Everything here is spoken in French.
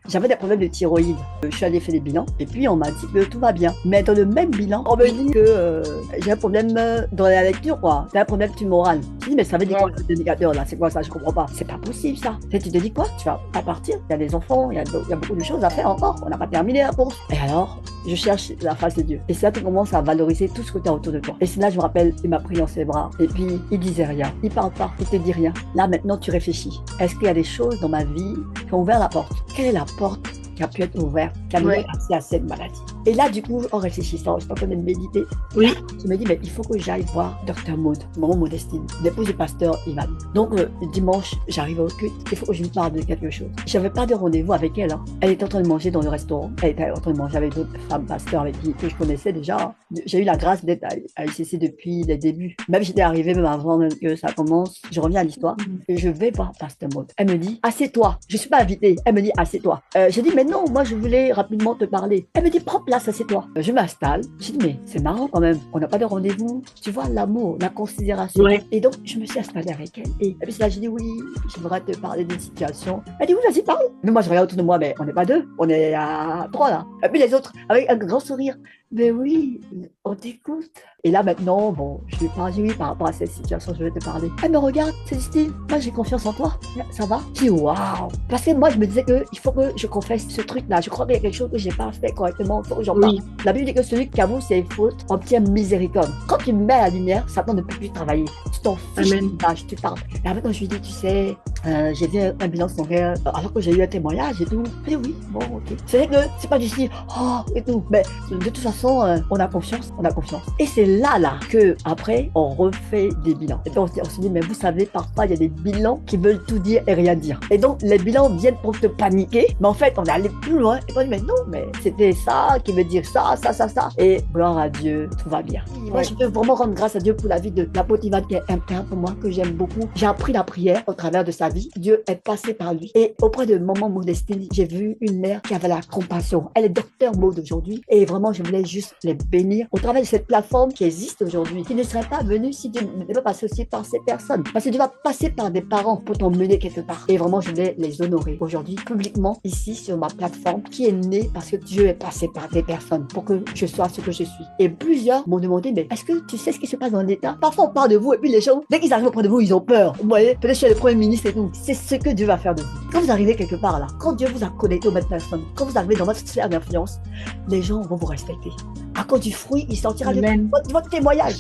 J'avais des problèmes de thyroïde. Je suis allée faire des bilans et puis on m'a dit que tout va bien. Mais dans le même bilan, on me dit que j'ai un problème dans la lecture, quoi. J'ai un problème tumoral. Je dis, mais ça veut dire quoi cet indicateur là? C'est quoi ça? Je comprends pas. C'est pas possible ça. Et tu te dis quoi? Tu vas pas partir. Il y a des enfants, il y a beaucoup de choses à faire encore. On n'a pas terminé la course. Et alors, je cherche la face de Dieu. Et c'est là que tu commences à valoriser tout ce que tu as autour de toi. Et c'est là, je me rappelle, il m'a pris dans ses bras. Et puis, il disait rien. Il parle pas. Il te dit rien. Là, maintenant, tu réfléchis. Est-ce qu'il y a des choses dans ma vie qui ont ouvert la porte? Quelle est la porte qui a pu être ouverte, qui a donné accès à cette maladie? Et là, du coup, en réfléchissant, je suis en train de méditer. Oui. Je me dis, mais il faut que j'aille voir Dr Maud, maman Modestine, l'épouse du pasteur Ivan. Donc, dimanche, j'arrive au culte, il faut que je lui parle de quelque chose. Je n'avais pas de rendez-vous avec elle. Hein. Elle était en train de manger dans le restaurant. Elle était en train de manger avec d'autres femmes pasteurs avec qui que je connaissais déjà. J'ai eu la grâce d'être à ICC depuis les débuts. Même j'étais arrivée, même avant même que ça commence. Je reviens à l'histoire. Et je vais voir pasteur Maud. Elle me dit, assieds-toi. Je ne suis pas invitée. Elle me dit, assieds-toi. J'ai dit, mais non, moi, je voulais rapidement te parler. Elle me dit, prends place, assieds-toi. Je m'installe. Je dis, mais c'est marrant quand même. On n'a pas de rendez-vous. Tu vois, l'amour, la considération. Ouais. Et donc, je me suis installée avec elle. Et puis là, j'ai dit, oui, je voudrais te parler d'une situation. Elle dit, oui, vas-y, parle. Mais moi, je regarde autour de moi, mais on n'est pas deux. On est à trois, là. Et puis les autres, avec un grand sourire. Mais oui, on t'écoute. Et là, maintenant, bon, je lui parle, oui, par rapport à cette situation, je vais te parler. Elle me regarde, Célestine, moi, j'ai confiance en toi. Ça va? Je dis, waouh. Parce que moi, je me disais qu'il faut que je confesse ce truc-là. Je crois qu'il y a quelque chose que j'ai pas fait correctement. Il faut que j'en parle. La Bible dit que celui qui avoue ses fautes obtient miséricorde. Quand tu mets la lumière, Satan ne peut plus travailler. Tu t'en fiches, tu parles. Et après, quand je lui dis, tu sais, j'ai fait un bilan sanguin alors que j'ai eu un témoignage et tout. Elle dit, oui, bon, ok. C'est vrai que c'est pas du style, oh, et tout. Mais de toute façon, on a confiance, on a confiance. Et c'est là que après on refait des bilans. Et puis on se dit, mais vous savez, parfois il y a des bilans qui veulent tout dire et rien dire. Et donc les bilans viennent pour te paniquer, mais en fait on est allé plus loin. Et on dit, mais non, mais c'était ça qui veut dire ça. Et gloire à Dieu, tout va bien. Moi je peux vraiment rendre grâce à Dieu pour la vie de l'apôtre Ivan qui est un père pour moi, que j'aime beaucoup. J'ai appris la prière au travers de sa vie. Dieu est passé par lui. Et auprès de maman Modestine, j'ai vu une mère qui avait la compassion. Elle est docteur Maud aujourd'hui. Et vraiment, je voulais juste les bénir au travers de cette plateforme qui existe aujourd'hui, qui ne serait pas venue si Dieu n'était pas passé aussi par ces personnes. Parce que Dieu va passer par des parents pour t'emmener quelque part. Et vraiment, je voulais les honorer aujourd'hui, publiquement, ici, sur ma plateforme, qui est née parce que Dieu est passé par des personnes pour que je sois ce que je suis. Et plusieurs m'ont demandé, mais est-ce que tu sais ce qui se passe dans l'État? Parfois, on parle de vous et puis les gens, dès qu'ils arrivent auprès de vous, ils ont peur. Vous voyez, peut-être chez le Premier ministre et tout. C'est ce que Dieu va faire de vous. Quand vous arrivez quelque part là, quand Dieu vous a connecté aux bonnes personnes, quand vous arrivez dans votre sphère d'influence, les gens vont vous respecter. À cause du fruit, il sortira de votre témoignage.